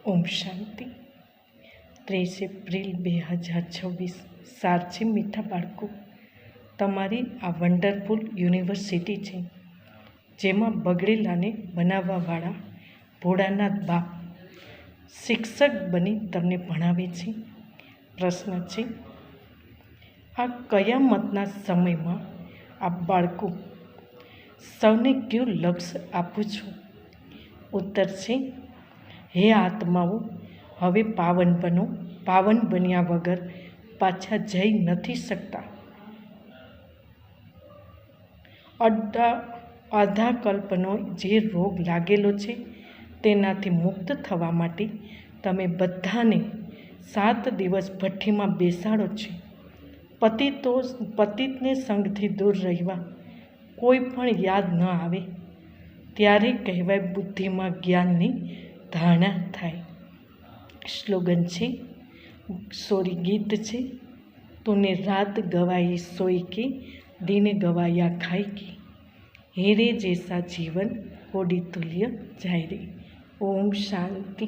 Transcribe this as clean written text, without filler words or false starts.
ઓમ શાંતિ. 30 April 2026. સાર છે મીઠા બાળકો, તમારી આ વન્ડરફુલ યુનિવર્સિટી છે, જેમાં બગડેલાને બનાવવાવાળા ભોળાનાથ બાપ શિક્ષક બની તમને ભણાવે છે. પ્રશ્ન છે, આ કયામતના સમયમાં આ બાળકો સૌને કયું લક્ષ્ય આપું છું? ઉત્તર છે, હે આત્માઓ, હવે પાવન બનો. પાવન બન્યા વગર પાછા જઈ નથી શકતા. અડધા કલ્પનો જે રોગ લાગેલો છે તેનાથી મુક્ત થવા માટે તમે બધાને 7 દિવસ ભઠ્ઠીમાં બેસાડો છે. પતિતને સંગથી દૂર રહેવા કોઈ પણ યાદ ન આવે ત્યારે કહેવાય બુદ્ધિમાં જ્ઞાનની ધારણા થાય. સ્લોગન છે, ગીત છે, તૂને રાત ગવાઈ સોઈ કે दिन गवाया खाई की, हीरे जैसा जीवन होड़ी तुल्य जाए रे. ओम शांति.